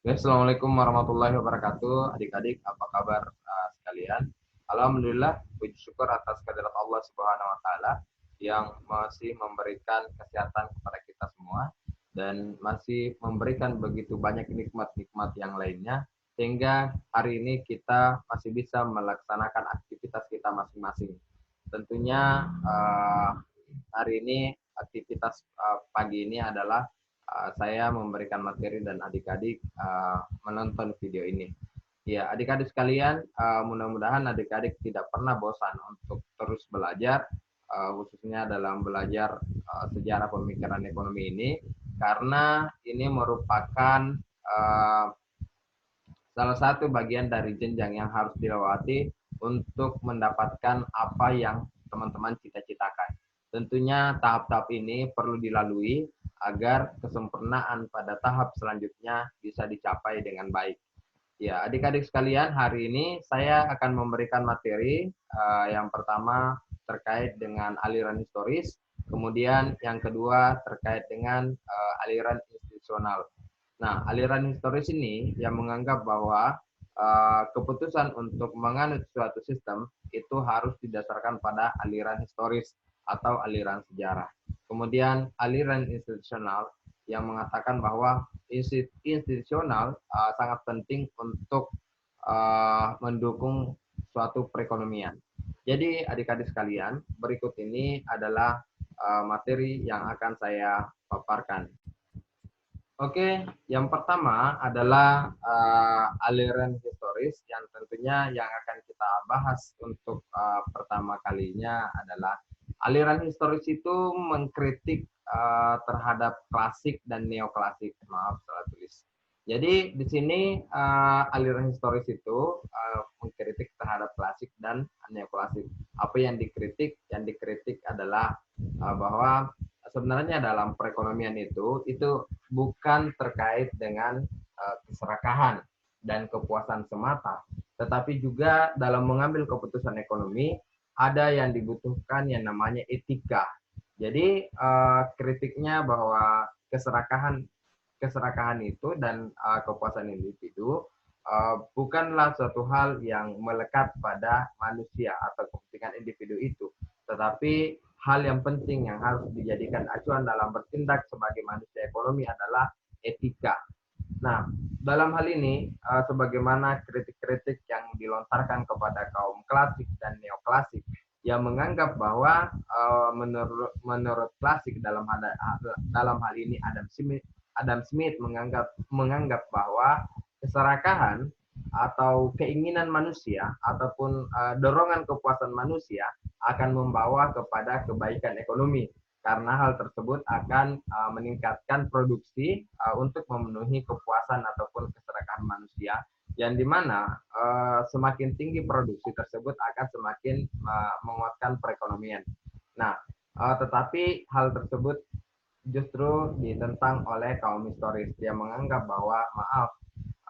Ya, Assalamualaikum warahmatullahi wabarakatuh. Adik-adik, apa kabar sekalian? Alhamdulillah, puji syukur atas kehadirat Allah Subhanahu wa taala yang masih memberikan kesehatan kepada kita semua dan masih memberikan begitu banyak nikmat-nikmat yang lainnya sehingga hari ini kita masih bisa melaksanakan aktivitas kita masing-masing. Tentunya hari ini aktivitas pagi ini adalah saya memberikan materi dan adik-adik menonton video ini. Ya, adik-adik sekalian, mudah-mudahan adik-adik tidak pernah bosan untuk terus belajar, khususnya dalam belajar sejarah pemikiran ekonomi ini, karena ini merupakan salah satu bagian dari jenjang yang harus dilewati untuk mendapatkan apa yang teman-teman cita-citakan. Tentunya tahap-tahap ini perlu dilalui agar kesempurnaan pada tahap selanjutnya bisa dicapai dengan baik. Ya, adik-adik sekalian, hari ini saya akan memberikan materi yang pertama terkait dengan aliran historis, kemudian yang kedua terkait dengan aliran institusional. Nah, aliran historis ini yang menganggap bahwa keputusan untuk menganut suatu sistem itu harus didasarkan pada aliran historis atau aliran sejarah. Kemudian aliran institusional yang mengatakan bahwa institusional sangat penting untuk mendukung suatu perekonomian. Jadi adik-adik sekalian, berikut ini adalah materi yang akan saya paparkan. Oke, yang pertama adalah aliran historis yang tentunya yang akan kita bahas untuk pertama kalinya adalah aliran historis itu mengkritik terhadap klasik dan neoklasik. Maaf, salah tulis. Jadi di sini aliran historis itu mengkritik terhadap klasik dan neoklasik. Apa yang dikritik? Yang dikritik adalah bahwa sebenarnya dalam perekonomian itu bukan terkait dengan keserakahan dan kepuasan semata, tetapi juga dalam mengambil keputusan ekonomi ada yang dibutuhkan yang namanya etika. Jadi kritiknya bahwa keserakahan itu dan kepuasan individu bukanlah suatu hal yang melekat pada manusia atau kepentingan individu itu, tetapi hal yang penting yang harus dijadikan acuan dalam bertindak sebagai manusia ekonomi adalah etika. Nah, dalam hal ini, sebagaimana kritik-kritik yang dilontarkan kepada kaum klasik dan neoklasik yang menganggap bahwa menurut klasik dalam hal ini Adam Smith menganggap bahwa keserakahan atau keinginan manusia ataupun dorongan kepuasan manusia akan membawa kepada kebaikan ekonomi karena hal tersebut akan meningkatkan produksi untuk memenuhi kepuasan ataupun keserakahan manusia yang dimana semakin tinggi produksi tersebut akan semakin menguatkan perekonomian. Nah, tetapi hal tersebut justru ditentang oleh kaum historis yang menganggap bahwa maaf,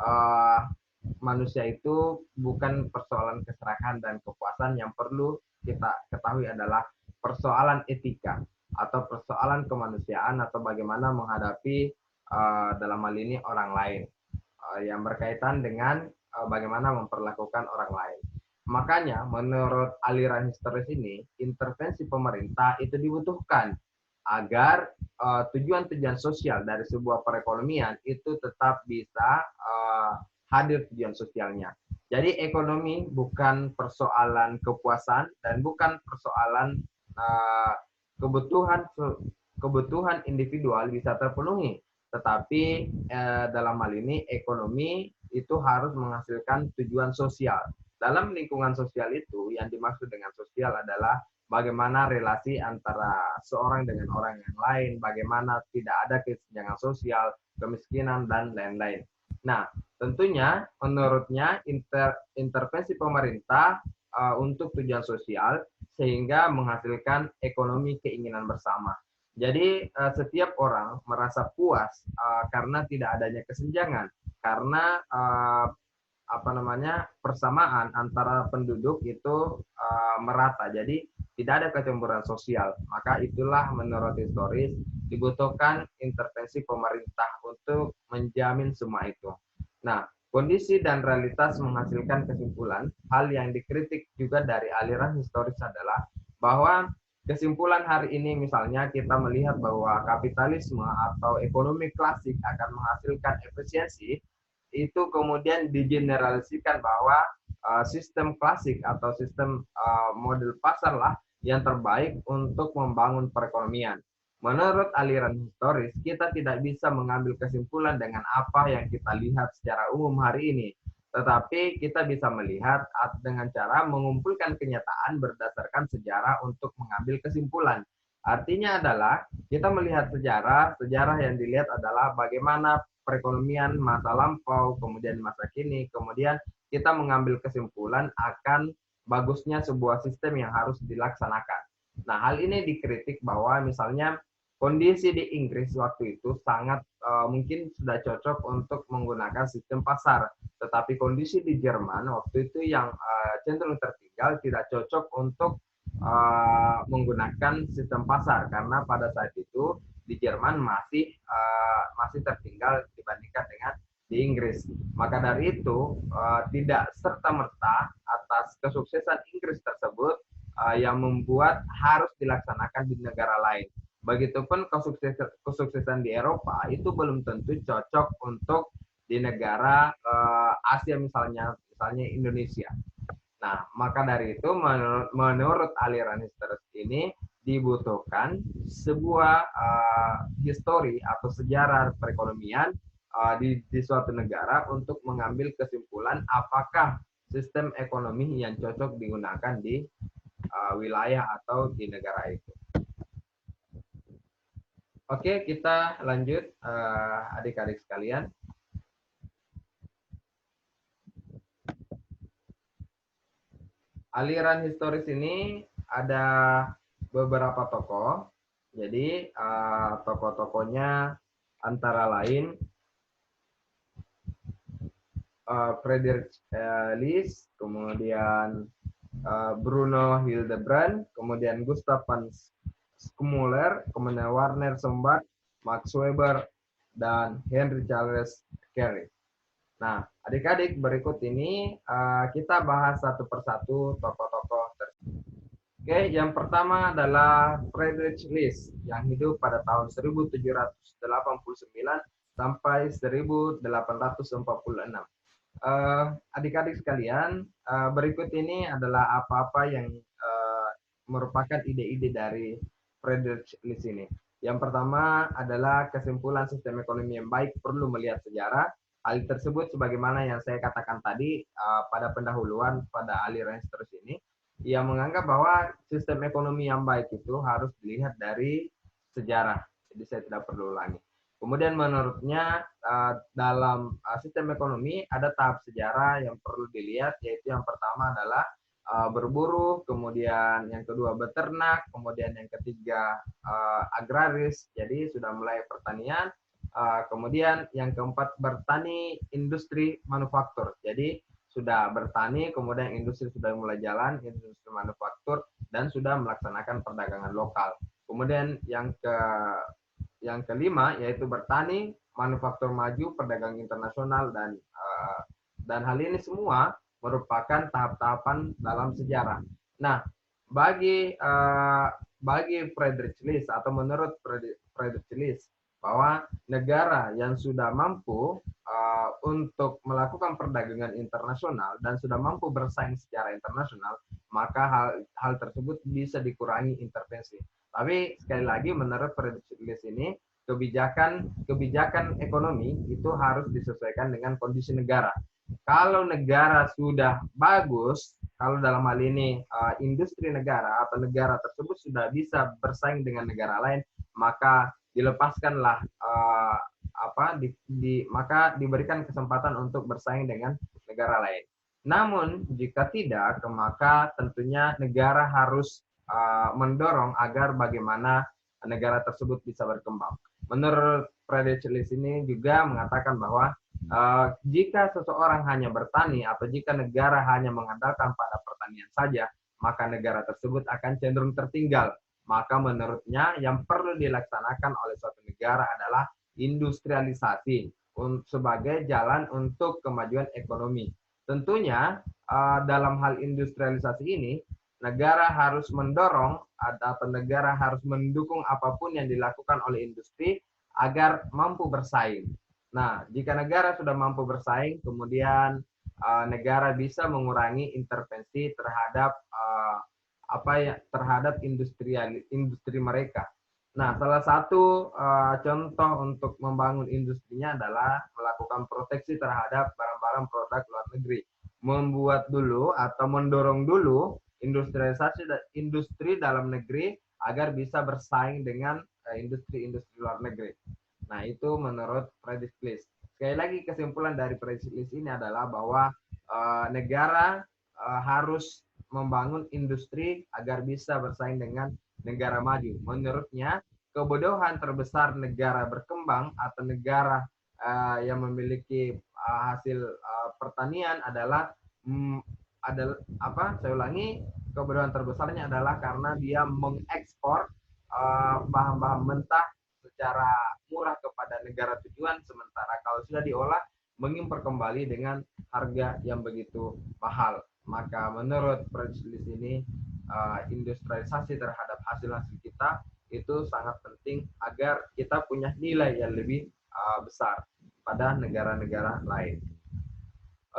uh, manusia itu bukan persoalan keserakahan dan kepuasan, yang perlu kita ketahui adalah persoalan etika atau persoalan kemanusiaan atau bagaimana menghadapi dalam hal ini orang lain yang berkaitan dengan bagaimana memperlakukan orang lain. Makanya menurut aliran historis ini, intervensi pemerintah itu dibutuhkan agar tujuan-tujuan sosial dari sebuah perekonomian itu tetap bisa hadir tujuan sosialnya. Jadi ekonomi bukan persoalan kepuasan dan bukan persoalan uh, kebutuhan kebutuhan individual bisa terpenuhi, tetapi dalam hal ini ekonomi itu harus menghasilkan tujuan sosial. Dalam lingkungan sosial itu yang dimaksud dengan sosial adalah bagaimana relasi antara seorang dengan orang yang lain, bagaimana tidak ada kesenjangan sosial, kemiskinan, dan lain-lain. Nah, tentunya menurutnya intervensi pemerintah untuk tujuan sosial sehingga menghasilkan ekonomi keinginan bersama. Jadi setiap orang merasa puas karena tidak adanya kesenjangan, karena persamaan antara penduduk itu merata. Jadi tidak ada kecemburuan sosial. Maka itulah menurut historis dibutuhkan intervensi pemerintah untuk menjamin semua itu. Nah, kondisi dan realitas menghasilkan kesimpulan. Hal yang dikritik juga dari aliran historis adalah bahwa kesimpulan hari ini misalnya kita melihat bahwa kapitalisme atau ekonomi klasik akan menghasilkan efisiensi, itu kemudian digeneralisasikan bahwa sistem klasik atau sistem model pasar lah yang terbaik untuk membangun perekonomian. Menurut aliran historis, kita tidak bisa mengambil kesimpulan dengan apa yang kita lihat secara umum hari ini. Tetapi kita bisa melihat dengan cara mengumpulkan kenyataan berdasarkan sejarah untuk mengambil kesimpulan. Artinya adalah kita melihat sejarah, sejarah yang dilihat adalah bagaimana perekonomian masa lampau, kemudian masa kini, kemudian kita mengambil kesimpulan akan bagusnya sebuah sistem yang harus dilaksanakan. Nah, hal ini dikritik bahwa misalnya kondisi di Inggris waktu itu sangat mungkin sudah cocok untuk menggunakan sistem pasar, tetapi kondisi di Jerman waktu itu yang cenderung tertinggal tidak cocok untuk menggunakan sistem pasar karena pada saat itu di Jerman masih tertinggal dibandingkan dengan di Inggris. Maka dari itu tidak serta-merta atas kesuksesan Inggris tersebut yang membuat harus dilaksanakan di negara lain. Begitupun kesuksesan di Eropa itu belum tentu cocok untuk di negara Asia misalnya Indonesia. Nah, maka dari itu menurut aliran historis ini dibutuhkan sebuah histori atau sejarah perekonomian di suatu negara untuk mengambil kesimpulan apakah sistem ekonomi yang cocok digunakan di wilayah atau di negara itu. Oke, kita lanjut adik-adik sekalian. Aliran historis ini ada beberapa tokoh. Jadi tokoh-tokohnya antara lain Friedrich List, kemudian Bruno Hildebrand, kemudian Gustav van Schmuller, kemudian Werner Sombart, Max Weber, dan Henry Charles Carey. Nah, adik-adik, berikut ini kita bahas satu persatu tokoh-tokoh tersebut. Oke, yang pertama adalah Friedrich List yang hidup pada tahun 1789 sampai 1846. Adik-adik sekalian, berikut ini adalah apa-apa yang merupakan ide-ide dari Friedrich List ini. Yang pertama adalah kesimpulan sistem ekonomi yang baik perlu melihat sejarah. Hal tersebut sebagaimana yang saya katakan tadi pada pendahuluan pada aliran historis ini, ia menganggap bahwa sistem ekonomi yang baik itu harus dilihat dari sejarah. Jadi saya tidak perlu ulangi. Kemudian menurutnya dalam sistem ekonomi ada tahap sejarah yang perlu dilihat, yaitu yang pertama adalah berburu, kemudian yang kedua beternak, kemudian yang ketiga agraris, jadi sudah mulai pertanian, kemudian yang keempat bertani industri manufaktur, jadi sudah bertani, kemudian industri sudah mulai jalan, industri manufaktur, dan sudah melaksanakan perdagangan lokal. Kemudian yang kelima yaitu bertani, manufaktur maju, perdagangan internasional, dan hal ini semua merupakan tahap-tahapan dalam sejarah. Nah, bagi Friedrich List atau menurut Friedrich List bahwa negara yang sudah mampu untuk melakukan perdagangan internasional dan sudah mampu bersaing secara internasional, maka hal tersebut bisa dikurangi intervensi. Tapi sekali lagi menurut Friedrich List ini kebijakan ekonomi itu harus disesuaikan dengan kondisi negara. Kalau negara sudah bagus, kalau dalam hal ini industri negara atau negara tersebut sudah bisa bersaing dengan negara lain, maka dilepaskanlah maka diberikan kesempatan untuk bersaing dengan negara lain. Namun jika tidak, maka tentunya negara harus mendorong agar bagaimana negara tersebut bisa berkembang. Menurut Friedrich List ini juga mengatakan bahwa jika seseorang hanya bertani atau jika negara hanya mengandalkan pada pertanian saja, maka negara tersebut akan cenderung tertinggal. Maka menurutnya yang perlu dilaksanakan oleh suatu negara adalah industrialisasi. sebagai jalan untuk kemajuan ekonomi. Tentunya dalam hal industrialisasi ini, negara harus mendorong atau negara harus mendukung apapun yang dilakukan oleh industri agar mampu bersaing. Nah, jika negara sudah mampu bersaing, kemudian negara bisa mengurangi intervensi terhadap terhadap industri mereka. Nah, salah satu contoh untuk membangun industrinya adalah melakukan proteksi terhadap barang-barang produk luar negeri. Membuat dulu atau mendorong dulu industrialisasi industri dalam negeri agar bisa bersaing dengan industri-industri luar negeri. Nah, itu menurut Friedrich List. Sekali lagi kesimpulan dari Friedrich List ini adalah bahwa negara harus membangun industri agar bisa bersaing dengan negara maju. Menurutnya, kebodohan terbesar negara berkembang atau negara yang memiliki hasil pertanian adalah saya ulangi, kebodohan terbesarnya adalah karena dia mengekspor bahan-bahan mentah secara murah kepada negara tujuan, sementara kalau sudah diolah mengimpor kembali dengan harga yang begitu mahal. Maka menurut Friedrich ini industrialisasi terhadap hasil-hasil kita itu sangat penting agar kita punya nilai yang lebih besar pada negara-negara lain.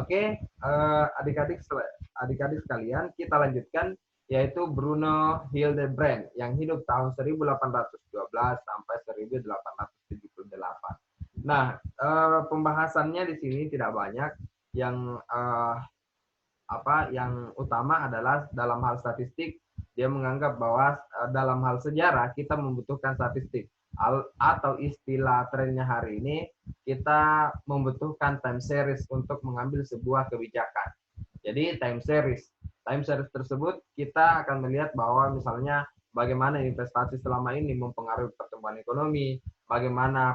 Oke, adik-adik sekalian, kita lanjutkan yaitu Bruno Hildebrand yang hidup tahun 1812 sampai 1878. Nah, pembahasannya di sini tidak banyak. Yang yang utama adalah dalam hal statistik, dia menganggap bahwa dalam hal sejarah kita membutuhkan statistik, atau istilah trennya hari ini kita membutuhkan time series untuk mengambil sebuah kebijakan. Jadi time series tersebut kita akan melihat bahwa misalnya bagaimana investasi selama ini mempengaruhi pertumbuhan ekonomi, bagaimana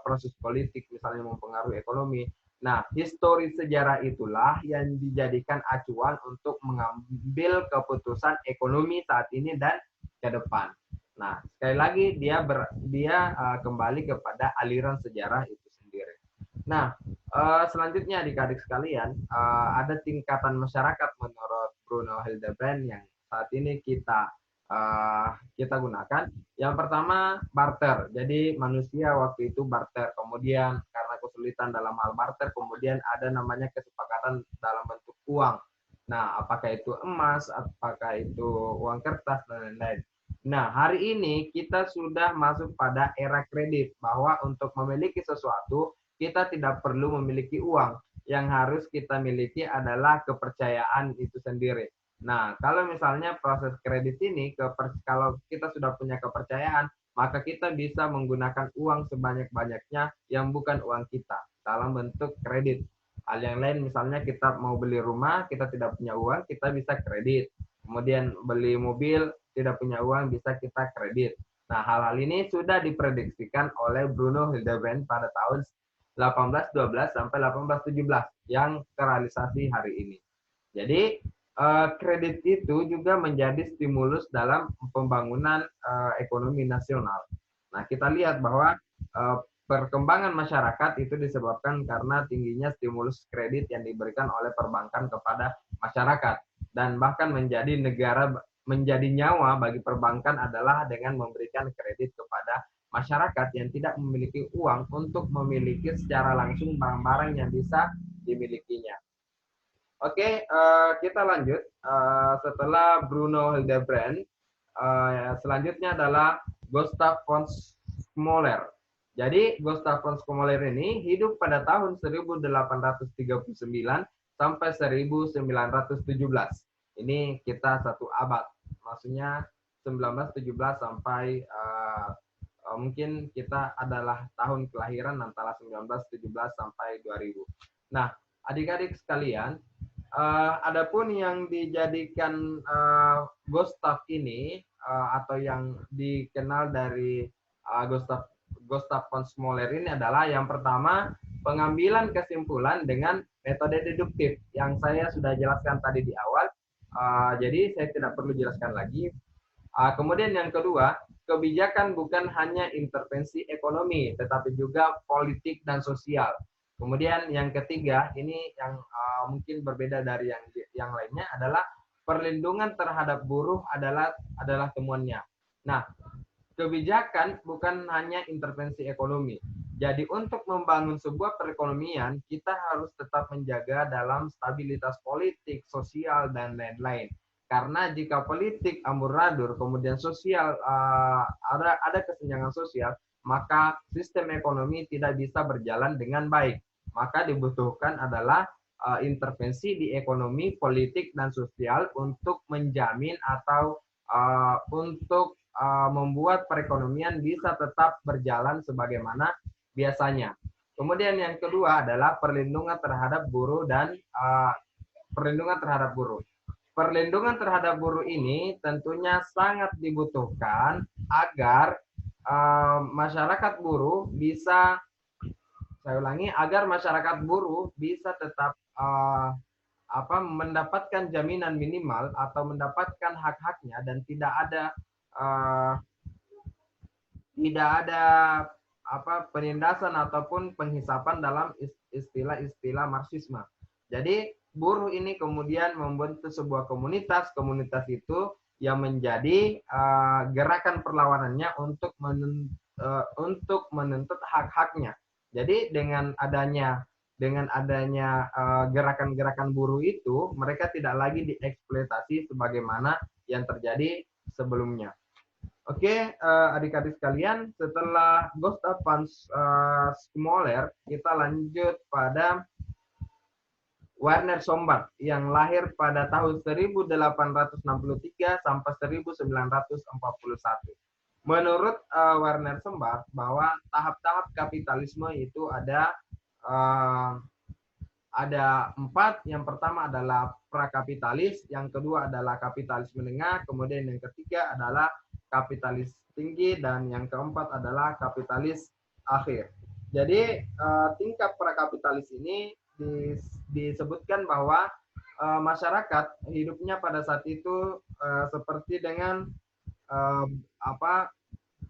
proses politik misalnya mempengaruhi ekonomi. Nah, histori sejarah itulah yang dijadikan acuan untuk mengambil keputusan ekonomi saat ini dan ke depan. Nah, sekali lagi dia kembali kepada aliran sejarah itu sendiri. Nah, selanjutnya adik-adik sekalian, ada tingkatan masyarakat menurut Bruno Hildebrand yang saat ini kita gunakan. Yang pertama, barter. Jadi manusia waktu itu barter. Kemudian karena kesulitan dalam hal barter, kemudian ada namanya kesepakatan dalam bentuk uang. Nah, apakah itu emas, apakah itu uang kertas, dan lain-lain. Nah, hari ini kita sudah masuk pada era kredit, bahwa untuk memiliki sesuatu, kita tidak perlu memiliki uang. Yang harus kita miliki adalah kepercayaan itu sendiri. Nah, kalau misalnya proses kredit ini, kalau kita sudah punya kepercayaan, maka kita bisa menggunakan uang sebanyak-banyaknya yang bukan uang kita dalam bentuk kredit. Hal yang lain misalnya kita mau beli rumah, kita tidak punya uang, kita bisa kredit. Kemudian beli mobil, tidak punya uang, bisa kita kredit. Nah, hal-hal ini sudah diprediksikan oleh Bruno Hildebrand pada tahun 1812 sampai 1817 yang terrealisasi hari ini. Jadi, kredit itu juga menjadi stimulus dalam pembangunan ekonomi nasional. Nah, kita lihat bahwa perkembangan masyarakat itu disebabkan karena tingginya stimulus kredit yang diberikan oleh perbankan kepada masyarakat, dan bahkan menjadi nyawa bagi perbankan adalah dengan memberikan kredit kepada masyarakat yang tidak memiliki uang untuk memiliki secara langsung barang-barang yang bisa dimilikinya. Oke, kita lanjut. Setelah Bruno Hildebrand, selanjutnya adalah Gustav von Smoller. Jadi Gustav von Smoller ini hidup pada tahun 1839 sampai 1917. Ini kita satu abad, maksudnya 1917 sampai mungkin kita adalah tahun kelahiran antara 1917 sampai 2000. Nah, adik-adik sekalian, adapun yang dijadikan Gustav ini atau yang dikenal dari Gustav von Smoller ini adalah yang pertama, pengambilan kesimpulan dengan metode deduktif yang saya sudah jelaskan tadi di awal. Jadi saya tidak perlu jelaskan lagi. Kemudian yang kedua, kebijakan bukan hanya intervensi ekonomi, tetapi juga politik dan sosial. Kemudian yang ketiga, ini yang mungkin berbeda dari yang lainnya adalah perlindungan terhadap buruh adalah temuannya. Nah, kebijakan bukan hanya intervensi ekonomi. Jadi untuk membangun sebuah perekonomian, kita harus tetap menjaga dalam stabilitas politik, sosial, dan lain-lain. Karena jika politik amburadul, kemudian sosial ada kesenjangan sosial, maka sistem ekonomi tidak bisa berjalan dengan baik. Maka dibutuhkan adalah intervensi di ekonomi, politik, dan sosial untuk menjamin atau untuk membuat perekonomian bisa tetap berjalan sebagaimana biasanya. Kemudian yang kedua adalah perlindungan terhadap buruh dan perlindungan terhadap buruh. Perlindungan terhadap buruh ini tentunya sangat dibutuhkan agar masyarakat buruh bisa, saya ulangi, agar masyarakat buruh bisa tetap mendapatkan jaminan minimal atau mendapatkan hak-haknya dan tidak ada penindasan ataupun penghisapan dalam istilah-istilah Marxisme. Jadi buruh ini kemudian membentuk sebuah komunitas. Komunitas itu yang menjadi gerakan perlawanannya untuk menuntut hak-haknya. Jadi dengan adanya gerakan-gerakan buruh itu, mereka tidak lagi dieksploitasi sebagaimana yang terjadi sebelumnya. Oke, adik-adik sekalian, setelah Gustav von Smoller, kita lanjut pada Werner Sombart yang lahir pada tahun 1863 sampai 1941. Menurut Werner Sombart bahwa tahap-tahap kapitalisme itu ada 4. Yang pertama adalah prakapitalis, yang kedua adalah kapitalis menengah, kemudian yang ketiga adalah kapitalis tinggi, dan yang keempat adalah kapitalis akhir. Jadi tingkat prakapitalis ini disebutkan bahwa masyarakat hidupnya pada saat itu seperti dengan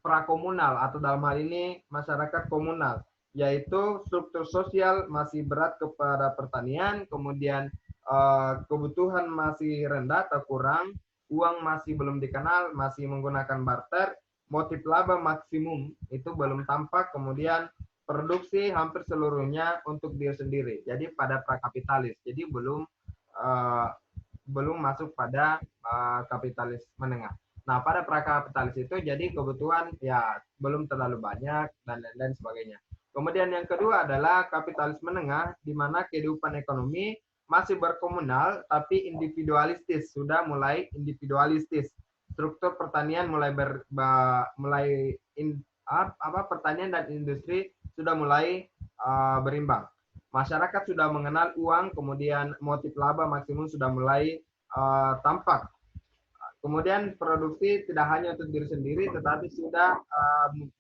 prakomunal, atau dalam hal ini masyarakat komunal, yaitu struktur sosial masih berat kepada pertanian, kemudian kebutuhan masih rendah atau kurang, uang masih belum dikenal, masih menggunakan barter, motif laba maksimum itu belum tampak, kemudian produksi hampir seluruhnya untuk diri sendiri. Jadi pada prakapitalis, jadi belum masuk pada kapitalis menengah. Nah, pada prakapitalis itu jadi kebutuhan ya belum terlalu banyak dan lain-lain sebagainya. Kemudian yang kedua adalah kapitalis menengah, di mana kehidupan ekonomi masih berkomunal tapi individualistis, sudah mulai individualistis. Struktur pertanian pertanian dan industri sudah mulai berimbang. Masyarakat sudah mengenal uang, kemudian motif laba maksimum sudah mulai tampak. Kemudian produksi tidak hanya untuk diri sendiri, tetapi sudah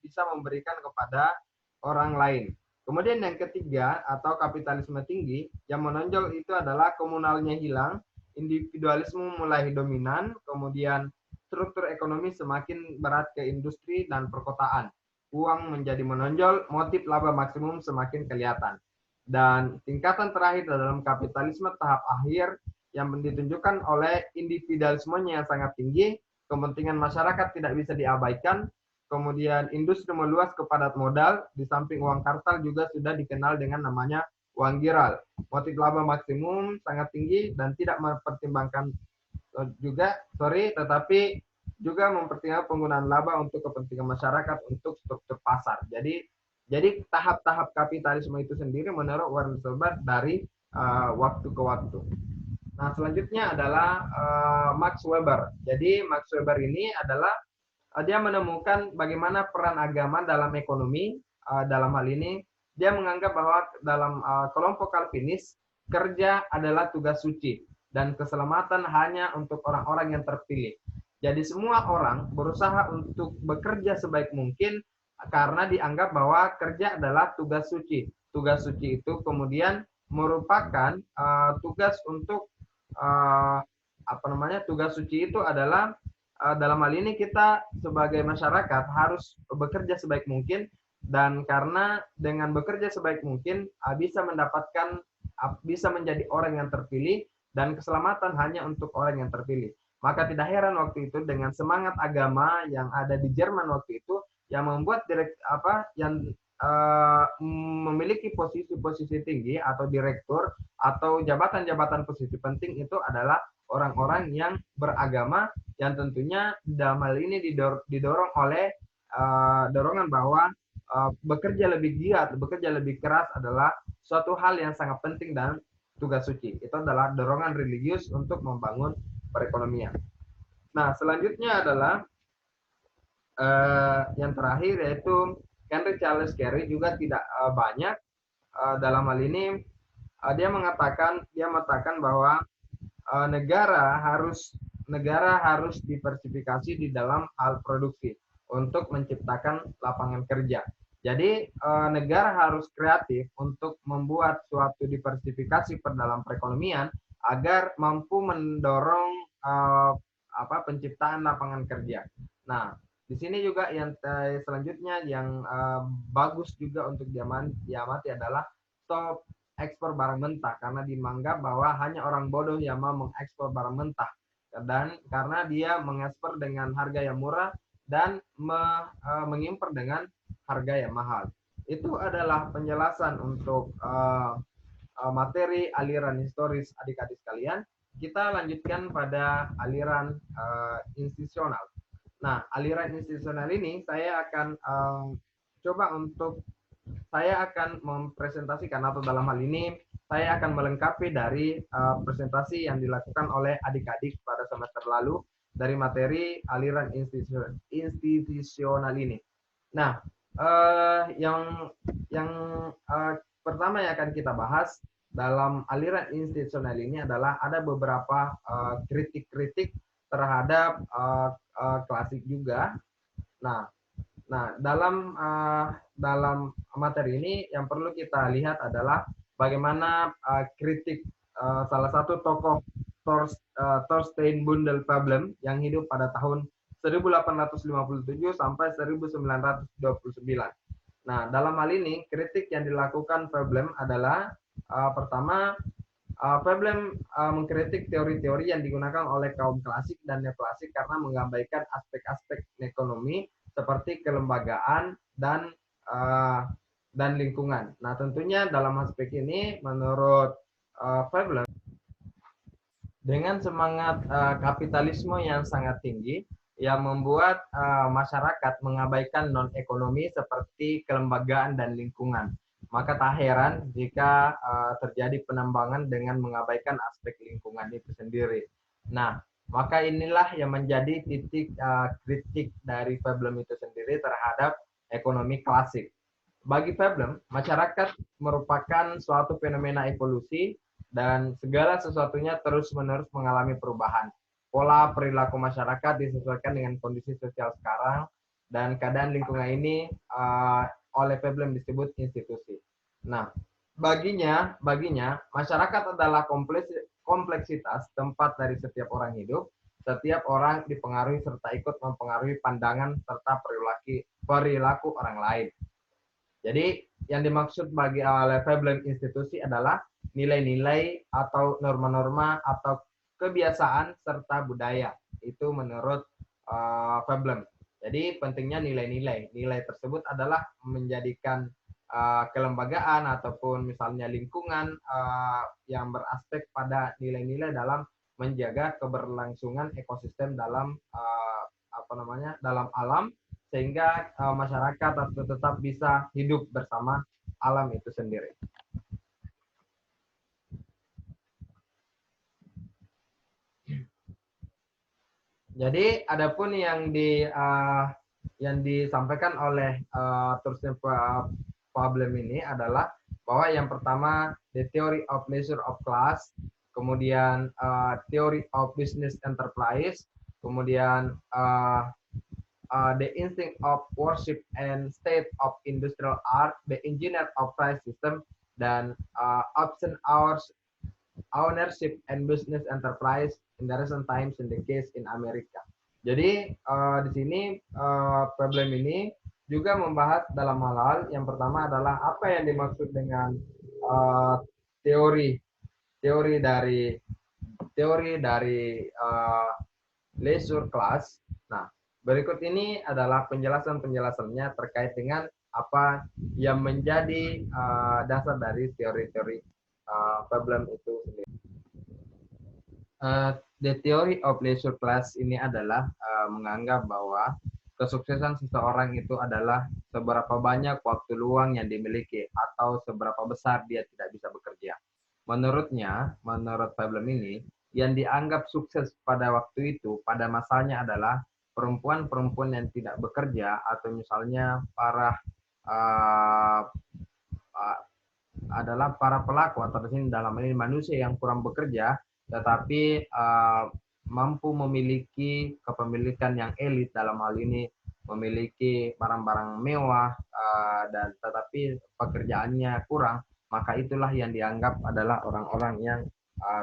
bisa memberikan kepada orang lain. Kemudian yang ketiga atau kapitalisme tinggi yang menonjol itu adalah komunalnya hilang, individualisme mulai dominan, kemudian struktur ekonomi semakin berat ke industri dan perkotaan. Uang menjadi menonjol, motif laba maksimum semakin kelihatan. Dan tingkatan terakhir dalam kapitalisme tahap akhir yang ditunjukkan oleh individualismenya yang sangat tinggi, kepentingan masyarakat tidak bisa diabaikan, kemudian industri meluas ke padat modal, di samping uang kartal juga sudah dikenal dengan namanya uang giral. Motif laba maksimum sangat tinggi dan tidak mempertimbangkan tetapi juga mempertimbangkan penggunaan laba untuk kepentingan masyarakat untuk struktur pasar. Jadi tahap-tahap kapitalisme itu sendiri menurut Werner Sombart dari waktu ke waktu. Nah, selanjutnya adalah Max Weber. Jadi Max Weber ini adalah dia menemukan bagaimana peran agama dalam ekonomi. Dalam hal ini dia menganggap bahwa dalam kelompok Calvinis kerja adalah tugas suci dan keselamatan hanya untuk orang-orang yang terpilih. Jadi semua orang berusaha untuk bekerja sebaik mungkin karena dianggap bahwa kerja adalah tugas suci. Tugas suci itu kemudian merupakan tugas untuk tugas suci itu adalah dalam hal ini kita sebagai masyarakat harus bekerja sebaik mungkin, dan karena dengan bekerja sebaik mungkin bisa mendapatkan, bisa menjadi orang yang terpilih, dan keselamatan hanya untuk orang yang terpilih. Maka tidak heran waktu itu dengan semangat agama yang ada di Jerman waktu itu yang membuat yang memiliki posisi-posisi tinggi atau direktur atau jabatan-jabatan posisi penting itu adalah orang-orang yang beragama, yang tentunya dalam hal ini didorong oleh dorongan bahwa bekerja lebih giat, bekerja lebih keras adalah suatu hal yang sangat penting dan tugas suci. Itu adalah dorongan religius untuk membangun perekonomian. Nah, selanjutnya adalah yang terakhir yaitu Henry Charles Carey juga tidak banyak dalam hal ini dia mengatakan bahwa negara harus diversifikasi di dalam hal produksi untuk menciptakan lapangan kerja. Jadi negara harus kreatif untuk membuat suatu diversifikasi dalam perekonomian agar mampu mendorong penciptaan lapangan kerja. Nah, di sini juga yang selanjutnya yang bagus juga untuk diamati adalah stop ekspor barang mentah, karena dianggap bahwa hanya orang bodoh yang mau mengekspor barang mentah, dan karena dia mengekspor dengan harga yang murah dan mengimpor dengan harga yang mahal. Itu adalah penjelasan untuk materi aliran historis adik-adik sekalian. Kita lanjutkan pada aliran institusional. Nah, aliran institusional ini saya akan mempresentasikan, atau dalam hal ini saya akan melengkapi dari presentasi yang dilakukan oleh adik-adik pada semester lalu dari materi aliran institusional ini. Nah, yang pertama yang akan kita bahas dalam aliran institusional ini adalah ada beberapa kritik-kritik terhadap klasik juga. Nah, dalam materi ini yang perlu kita lihat adalah bagaimana kritik salah satu tokoh Thorstein Bundel Veblen yang hidup pada tahun 1857 sampai 1929. Nah, dalam hal ini kritik yang dilakukan Veblen adalah pertama, Veblen mengkritik teori-teori yang digunakan oleh kaum klasik dan neoklasik karena mengabaikan aspek-aspek ekonomi seperti kelembagaan dan lingkungan. Nah, tentunya dalam aspek ini menurut Veblen, dengan semangat kapitalisme yang sangat tinggi yang membuat masyarakat mengabaikan non-ekonomi seperti kelembagaan dan lingkungan. Maka tak heran jika terjadi penambangan dengan mengabaikan aspek lingkungan itu sendiri. Nah, maka inilah yang menjadi titik kritik dari Veblen itu sendiri terhadap ekonomi klasik. Bagi Veblen, masyarakat merupakan suatu fenomena evolusi dan segala sesuatunya terus-menerus mengalami perubahan. Pola perilaku masyarakat disesuaikan dengan kondisi sosial sekarang, dan keadaan lingkungan ini oleh Veblen disebut institusi. Nah, baginya masyarakat adalah kompleksitas tempat dari setiap orang hidup. Setiap orang dipengaruhi serta ikut mempengaruhi pandangan serta perilaku orang lain. Jadi yang dimaksud bagi Veblen institusi adalah nilai-nilai atau norma-norma atau kebiasaan serta budaya. Itu menurut Veblen. Jadi pentingnya nilai-nilai. Nilai tersebut adalah menjadikan kelembagaan ataupun misalnya lingkungan yang beraspek pada nilai-nilai dalam menjaga keberlangsungan ekosistem dalam dalam alam, sehingga masyarakat tetap bisa hidup bersama alam itu sendiri. Jadi adapun yang disampaikan oleh Thorstein Veblen ini adalah bahwa yang pertama the theory of leisure of class, kemudian theory of business enterprise, kemudian the instinct of worship and state of industrial art, the engineer of price system, dan option hours, ownership and business enterprise in the recent times in the case in America. Jadi di sini problem ini juga membahas dalam hal-hal yang pertama adalah apa yang dimaksud dengan eh, teori teori dari leisure class. Nah, berikut ini adalah penjelasannya terkait dengan apa yang menjadi dasar dari teori-teori problem itu sendiri. The theory of leisure class ini adalah menganggap bahwa kesuksesan seseorang itu adalah seberapa banyak waktu luang yang dimiliki atau seberapa besar dia tidak bisa bekerja. Menurut problem ini, yang dianggap sukses pada waktu itu, pada masanya adalah perempuan-perempuan yang tidak bekerja atau misalnya uh, uh, adalah para pelaku atau di sini dalam ini manusia yang kurang bekerja tetapi mampu memiliki kepemilikan yang elit dalam hal ini memiliki barang-barang mewah dan tetapi pekerjaannya kurang, maka itulah yang dianggap adalah orang-orang yang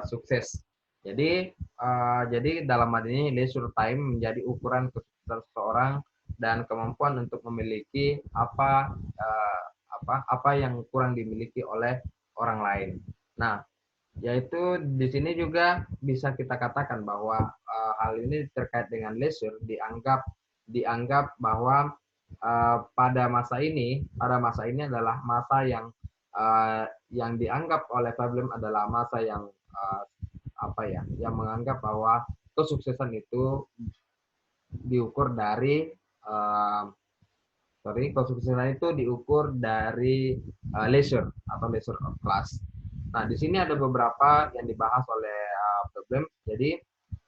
sukses. Jadi dalam hal ini leisure time menjadi ukuran kesuksesan seseorang dan kemampuan untuk memiliki apa yang kurang dimiliki oleh orang lain. Nah, yaitu di sini juga bisa kita katakan bahwa hal ini terkait dengan leisure dianggap bahwa pada masa ini adalah masa yang dianggap oleh problem adalah masa yang yang menganggap bahwa kesuksesan itu diukur dari uh, kesuksesan itu diukur dari leisure atau leisure of class. Nah, di sini ada beberapa yang dibahas oleh problem. Jadi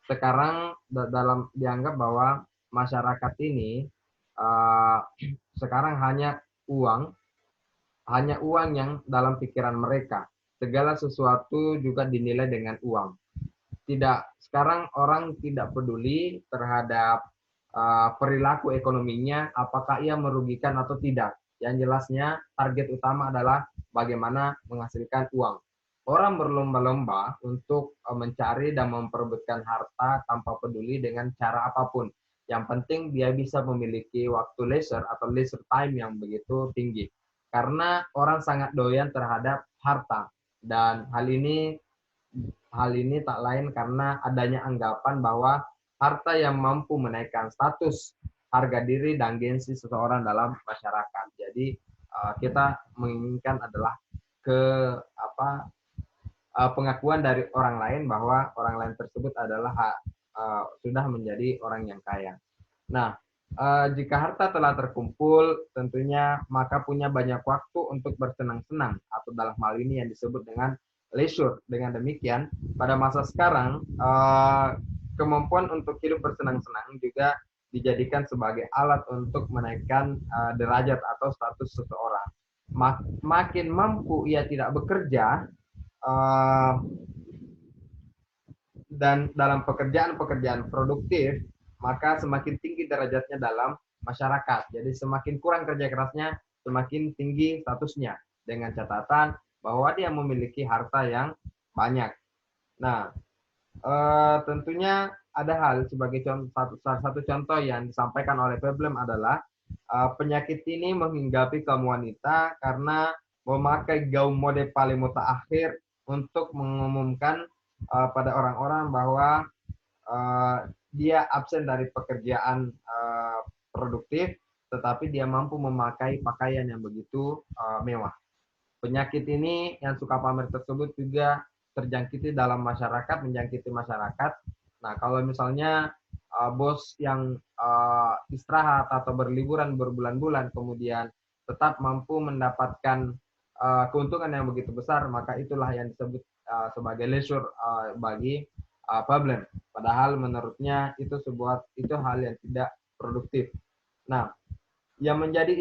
sekarang dalam dianggap bahwa masyarakat ini uh, sekarang hanya uang yang dalam pikiran mereka. Segala sesuatu juga dinilai dengan uang. Sekarang orang tidak peduli terhadap perilaku ekonominya, apakah ia merugikan atau tidak. Yang jelasnya target utama adalah bagaimana menghasilkan uang. Orang berlomba-lomba untuk mencari dan memperebutkan harta tanpa peduli dengan cara apapun. Yang penting dia bisa memiliki waktu leisure atau leisure time yang begitu tinggi. Karena orang sangat doyan terhadap harta. Dan hal ini tak lain karena adanya anggapan bahwa harta yang mampu menaikkan status, harga diri, dan gengsi seseorang dalam masyarakat. Jadi kita menginginkan adalah ke pengakuan dari orang lain bahwa orang lain tersebut adalah sudah menjadi orang yang kaya. Nah, jika harta telah terkumpul, tentunya maka punya banyak waktu untuk bersenang-senang atau dalam hal ini yang disebut dengan leisure. Dengan demikian, pada masa sekarang kemampuan untuk hidup bersenang-senang juga dijadikan sebagai alat untuk menaikkan derajat atau status seseorang. Makin mampu ia tidak bekerja, dan dalam pekerjaan-pekerjaan produktif, maka semakin tinggi derajatnya dalam masyarakat. Jadi semakin kurang kerja kerasnya, semakin tinggi statusnya. Dengan catatan bahwa dia memiliki harta yang banyak. Nah, tentunya ada hal sebagai salah satu contoh yang disampaikan oleh problem adalah penyakit ini menghinggapi kaum wanita karena memakai gaun mode paling mutaakhir untuk mengumumkan pada orang-orang bahwa dia absen dari pekerjaan produktif, tetapi dia mampu memakai pakaian yang begitu mewah. Penyakit ini yang suka pamer tersebut juga menjangkiti masyarakat. Nah, kalau misalnya bos yang istirahat atau berliburan berbulan-bulan kemudian tetap mampu mendapatkan keuntungan yang begitu besar, maka itulah yang disebut sebagai leisure bagi problem. Padahal menurutnya itu hal yang tidak produktif. Nah, yang menjadi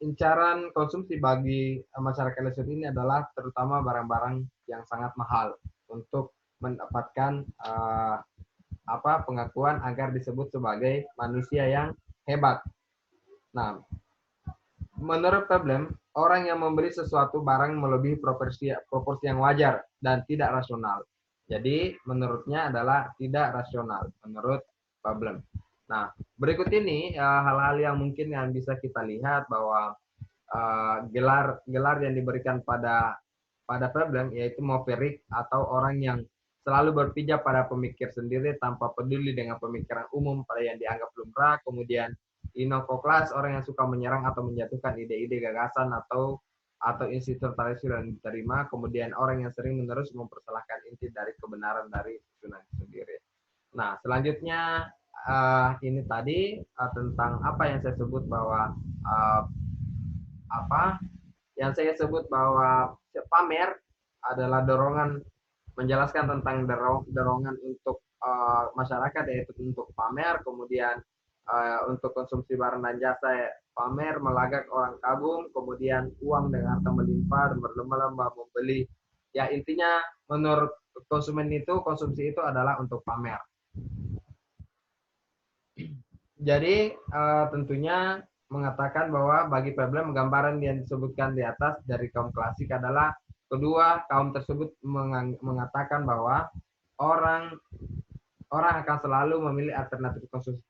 incaran konsumsi bagi masyarakat leisure ini adalah terutama barang-barang yang sangat mahal untuk mendapatkan pengakuan agar disebut sebagai manusia yang hebat. Nah, menurut problem, orang yang membeli sesuatu barang melebihi proporsi yang wajar dan tidak rasional. Jadi menurutnya adalah tidak rasional menurut problem. Nah, berikut ini hal-hal yang mungkin yang bisa kita lihat bahwa gelar yang diberikan pada problem yaitu maverick atau orang yang selalu berpijak pada pemikir sendiri tanpa peduli dengan pemikiran umum pada yang dianggap lumrah. Kemudian inokoklas, orang yang suka menyerang atau menjatuhkan ide-ide gagasan atau institusionalis yang diterima. Kemudian orang yang sering menerus mempersalahkan inti dari kebenaran dari susunan sendiri. Nah, selanjutnya ini tadi tentang apa yang saya sebut bahwa apa yang saya sebut bahwa pamer adalah dorongan, menjelaskan tentang dorongan untuk masyarakat, yaitu untuk pamer. Kemudian untuk konsumsi barang dan jasa, pamer, melagak orang kagum, kemudian uang dengan harta melimpah dan berlomba-lomba membeli. Ya, intinya menurut konsumen itu, konsumsi itu adalah untuk pamer. Jadi tentunya mengatakan bahwa bagi Veblen, gambaran yang disebutkan di atas dari kaum klasik adalah kedua kaum tersebut mengatakan bahwa orang akan selalu memilih alternatif konsumsi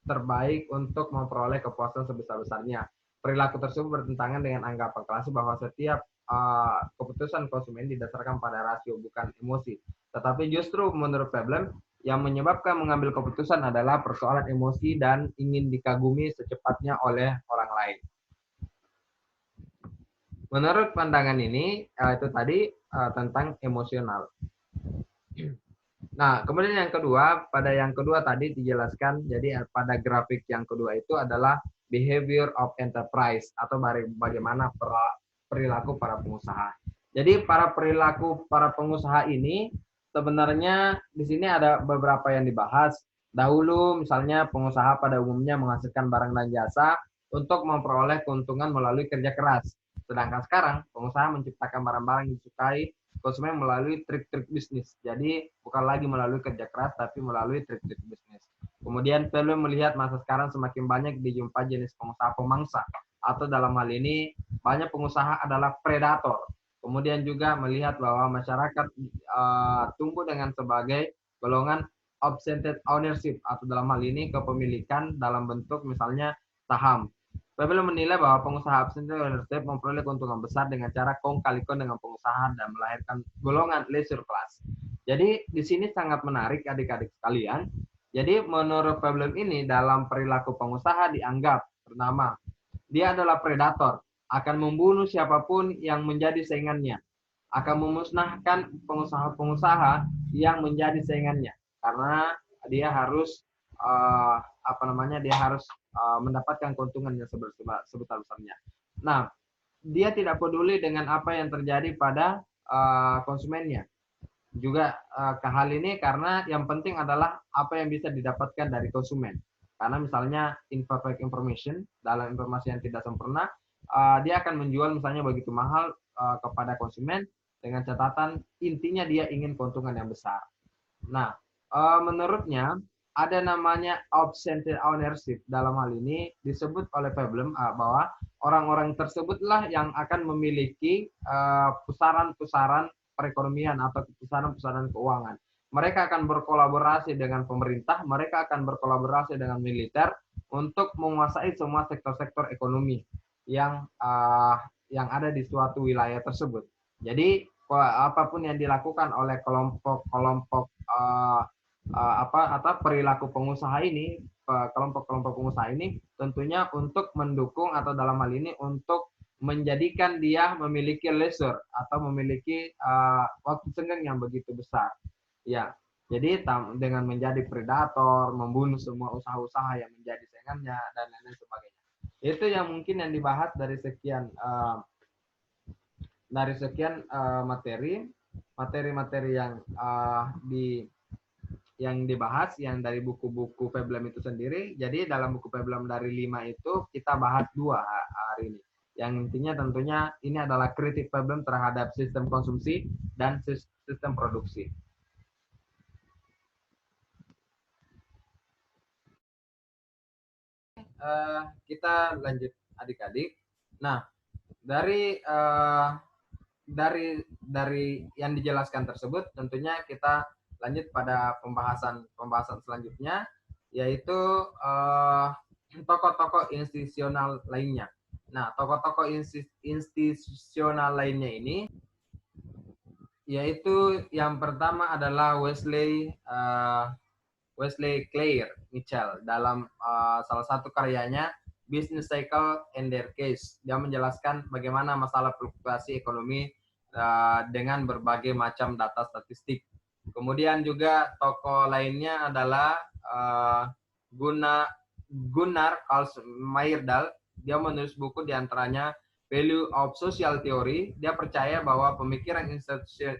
terbaik untuk memperoleh kepuasan sebesar-besarnya. Perilaku tersebut bertentangan dengan anggapan klasik bahwa setiap keputusan konsumen didasarkan pada rasio bukan emosi. Tetapi justru menurut Veblen, yang menyebabkan mengambil keputusan adalah persoalan emosi dan ingin dikagumi secepatnya oleh orang lain. Menurut pandangan ini, itu tadi tentang emosional. Nah, kemudian yang kedua, pada yang kedua tadi dijelaskan, jadi pada grafik yang kedua itu adalah behavior of enterprise atau bagaimana perilaku para pengusaha. Jadi perilaku para pengusaha ini sebenarnya di sini ada beberapa yang dibahas. Dahulu misalnya pengusaha pada umumnya menghasilkan barang dan jasa untuk memperoleh keuntungan melalui kerja keras. Sedangkan sekarang pengusaha menciptakan barang-barang yang disukai konsumen melalui trik-trik bisnis. Jadi bukan lagi melalui kerja keras, tapi melalui trik-trik bisnis. Kemudian perlu melihat masa sekarang semakin banyak dijumpai jenis pengusaha pemangsa, atau dalam hal ini banyak pengusaha adalah predator. Kemudian juga melihat bahwa masyarakat tumbuh dengan sebagai golongan absented ownership, atau dalam hal ini kepemilikan dalam bentuk misalnya saham. Pebble menilai bahwa pengusaha absented ownership memperoleh keuntungan besar dengan cara kong kali kong dengan pengusaha dan melahirkan golongan leisure class. Jadi di sini sangat menarik adik-adik sekalian. Jadi menurut Pebble ini dalam perilaku pengusaha dianggap pertama, dia adalah predator, akan membunuh siapapun yang menjadi saingannya, akan memusnahkan pengusaha-pengusaha yang menjadi saingannya, karena dia harus dia harus mendapatkan keuntungan yang sebesar-besarnya. Nah, dia tidak peduli dengan apa yang terjadi pada konsumennya. Juga ke hal ini karena yang penting adalah apa yang bisa didapatkan dari konsumen. Karena misalnya imperfect information, dalam informasi yang tidak sempurna, dia akan menjual misalnya begitu mahal kepada konsumen dengan catatan intinya dia ingin keuntungan yang besar. Nah, menurutnya ada namanya absented ownership. Dalam hal ini disebut oleh Veblen bahwa orang-orang tersebutlah yang akan memiliki pusaran-pusaran perekonomian atau pusaran-pusaran keuangan. Mereka akan berkolaborasi dengan pemerintah, mereka akan berkolaborasi dengan militer untuk menguasai semua sektor-sektor ekonomi yang ada di suatu wilayah tersebut. Jadi apapun yang dilakukan oleh kelompok-kelompok perilaku pengusaha ini, kelompok-kelompok pengusaha ini tentunya untuk mendukung atau dalam hal ini untuk menjadikan dia memiliki leisure atau memiliki waktu senggang yang begitu besar. Ya, jadi dengan menjadi predator, membunuh semua usaha-usaha yang menjadi saingannya dan lain-lain sebagainya. Itu yang mungkin yang dibahas dari sekian materi yang dibahas yang dari buku-buku Veblen itu sendiri. Jadi dalam buku Veblen dari 5 itu kita bahas 2 hari ini. Yang intinya tentunya ini adalah kritik Veblen terhadap sistem konsumsi dan sistem produksi. Kita lanjut adik-adik. Nah, dari yang dijelaskan tersebut tentunya kita lanjut pada pembahasan selanjutnya, yaitu tokoh-tokoh institusional lainnya. Nah, tokoh-tokoh institusional lainnya ini yaitu yang pertama adalah Wesley Clair Mitchell dalam salah satu karyanya Business Cycle and Their Case. Dia menjelaskan bagaimana masalah fluktuasi ekonomi dengan berbagai macam data statistik. Kemudian juga tokoh lainnya adalah Gunnar Carls Myrdal. Dia menulis buku diantaranya Value of Social Theory. Dia percaya bahwa pemikiran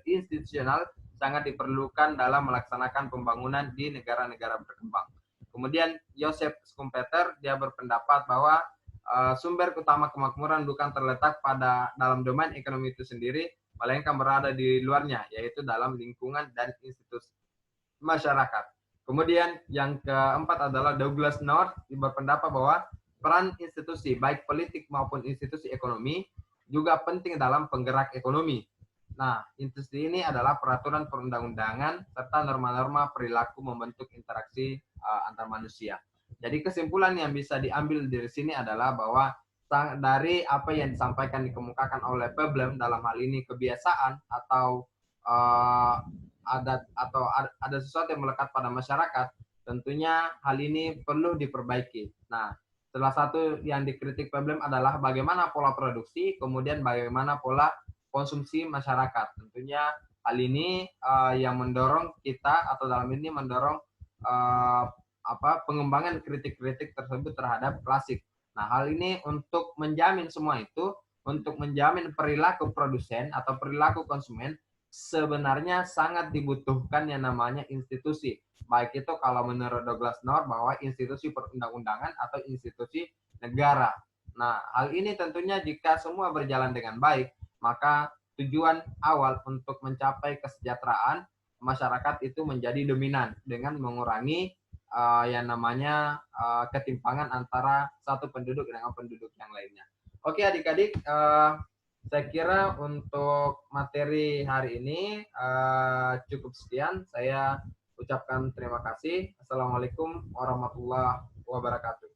institusional sangat diperlukan dalam melaksanakan pembangunan di negara-negara berkembang. Kemudian Joseph Schumpeter, dia berpendapat bahwa sumber utama kemakmuran bukan terletak pada dalam domain ekonomi itu sendiri, melainkan berada di luarnya, yaitu dalam lingkungan dan institusi masyarakat. Kemudian yang keempat adalah Douglas North, dia berpendapat bahwa peran institusi, baik politik maupun institusi ekonomi, juga penting dalam penggerak ekonomi. Nah, institusi ini adalah peraturan perundang-undangan serta norma-norma perilaku membentuk interaksi antar manusia. Jadi kesimpulan yang bisa diambil dari sini adalah bahwa dari apa yang disampaikan dikemukakan oleh Veblen dalam hal ini kebiasaan atau ada sesuatu yang melekat pada masyarakat, tentunya hal ini perlu diperbaiki. Nah, salah satu yang dikritik Veblen adalah bagaimana pola produksi, kemudian bagaimana pola konsumsi masyarakat. Tentunya hal ini yang mendorong kita atau dalam ini mendorong pengembangan kritik-kritik tersebut terhadap klasik. Nah, hal ini untuk menjamin semua itu, untuk menjamin perilaku produsen atau perilaku konsumen, sebenarnya sangat dibutuhkan yang namanya institusi. Baik itu kalau menurut Douglas North bahwa institusi perundang-undangan atau institusi negara. Nah, hal ini tentunya jika semua berjalan dengan baik, maka tujuan awal untuk mencapai kesejahteraan masyarakat itu menjadi dominan dengan mengurangi yang namanya ketimpangan antara satu penduduk dengan penduduk yang lainnya. Oke adik-adik, saya kira untuk materi hari ini cukup sekian. Saya ucapkan terima kasih. Assalamualaikum warahmatullahi wabarakatuh.